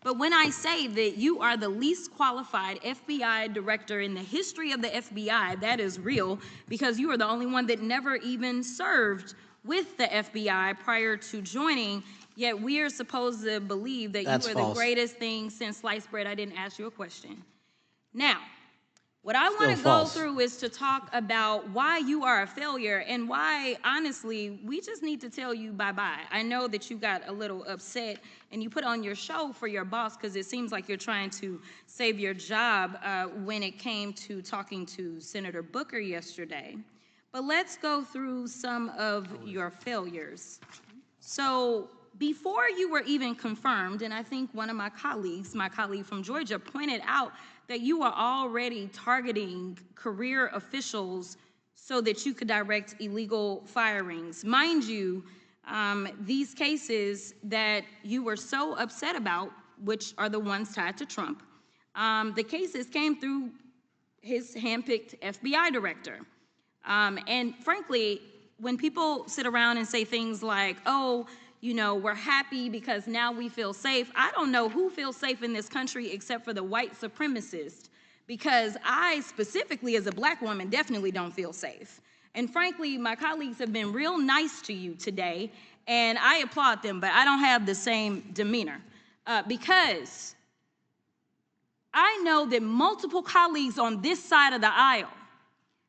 But when I say that you are the least qualified FBI director in the history of the FBI, that is real, because you are the only one that never even served with the FBI prior to joining, yet we are supposed to believe that you are the greatest thing since sliced bread. I didn't ask you a question. Now, what I want to go through is to talk about why you are a failure and why, honestly, we just need to tell you bye-bye. I know that you got a little upset and you put on your show for your boss because it seems like you're trying to save your job when it came to talking to Senator Booker yesterday. But let's go through some of your failures. So before you were even confirmed, and I think one of my colleague from Georgia, pointed out that you were already targeting career officials so that you could direct illegal firings. Mind you, these cases that you were so upset about, which are the ones tied to Trump, the cases came through his handpicked FBI director. And frankly, when people sit around and say things like, oh, you know, we're happy because now we feel safe. I don't know who feels safe in this country except for the white supremacists, because I specifically as a black woman definitely don't feel safe. And frankly, my colleagues have been real nice to you today, and I applaud them, but I don't have the same demeanor because I know that multiple colleagues on this side of the aisle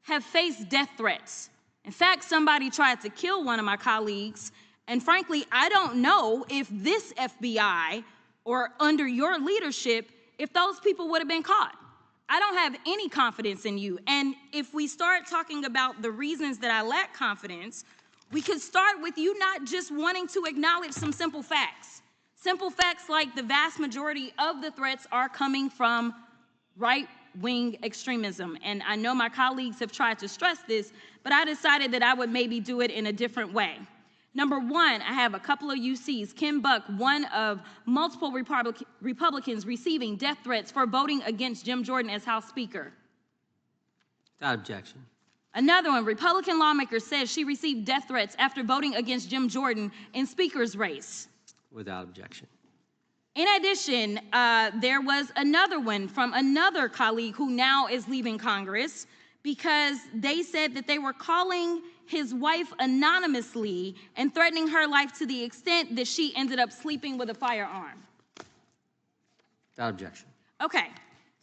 have faced death threats. In fact, somebody tried to kill one of my colleagues. And frankly, I don't know if this FBI or under your leadership, if those people would have been caught. I don't have any confidence in you. And if we start talking about the reasons that I lack confidence, we could start with you not just wanting to acknowledge some simple facts. Simple facts like the vast majority of the threats are coming from right-wing extremism. And I know my colleagues have tried to stress this, but I decided that I would maybe do it in a different way. Number one, I have a couple of UCs. Kim Buck, one of multiple Republicans receiving death threats for voting against Jim Jordan as House Speaker. Without objection. Another one, Republican lawmaker says she received death threats after voting against Jim Jordan in Speaker's race. Without objection. In addition, there was another one from another colleague who now is leaving Congress because they said that they were calling his wife anonymously and threatening her life to the extent that she ended up sleeping with a firearm. Without objection. Okay,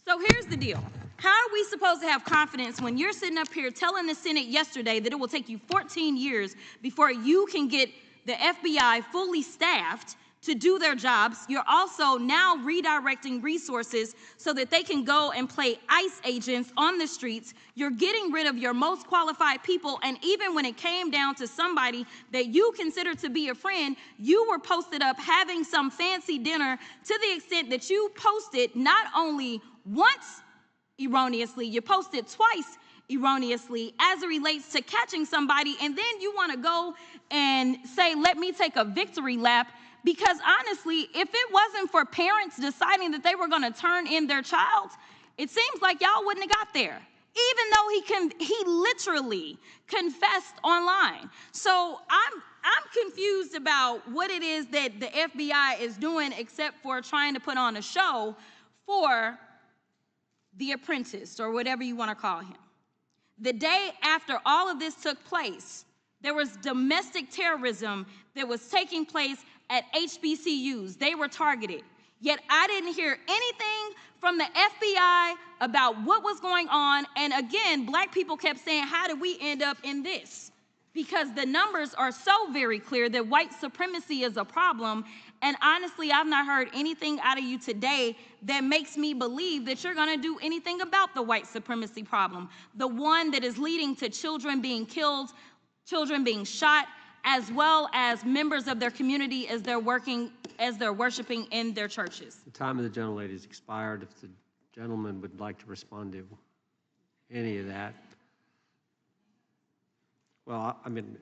so here's the deal. How are we supposed to have confidence when you're sitting up here telling the Senate yesterday that it will take you 14 years before you can get the FBI fully staffed to do their jobs? You're also now redirecting resources so that they can go and play ICE agents on the streets. You're getting rid of your most qualified people, and even when it came down to somebody that you consider to be a friend, you were posted up having some fancy dinner to the extent that you posted not only once erroneously, you posted twice erroneously as it relates to catching somebody, and then you want to go and say, let me take a victory lap. Because honestly, if it wasn't for parents deciding that they were going to turn in their child, it seems like y'all wouldn't have got there, even though he literally confessed online. So I'm confused about what it is that the FBI is doing except for trying to put on a show for the apprentice or whatever you want to call him. The day after all of this took place, there was domestic terrorism that was taking place at HBCUs. They were targeted. Yet I didn't hear anything from the FBI about what was going on. And again, black people kept saying, how did we end up in this? Because the numbers are so very clear that white supremacy is a problem. And honestly, I've not heard anything out of you today that makes me believe that you're going to do anything about the white supremacy problem, the one that is leading to children being killed, children being shot, as well as members of their community as they're worshiping in their churches. The time of the gentlelady has expired. If the gentleman would like to respond to any of that. Well, I mean,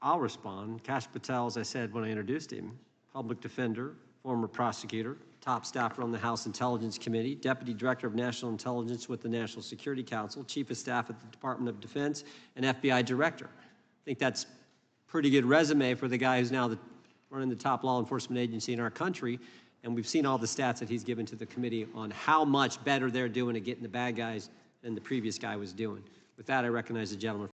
I'll respond. Kash Patel, as I said when I introduced him, public defender, former prosecutor, top staffer on the House Intelligence Committee, Deputy Director of National Intelligence with the National Security Council, Chief of Staff at the Department of Defense, and FBI Director. I think that's pretty good resume for the guy who's now running the top law enforcement agency in our country. And we've seen all the stats that he's given to the committee on how much better they're doing at getting the bad guys than the previous guy was doing. With that, I recognize the gentleman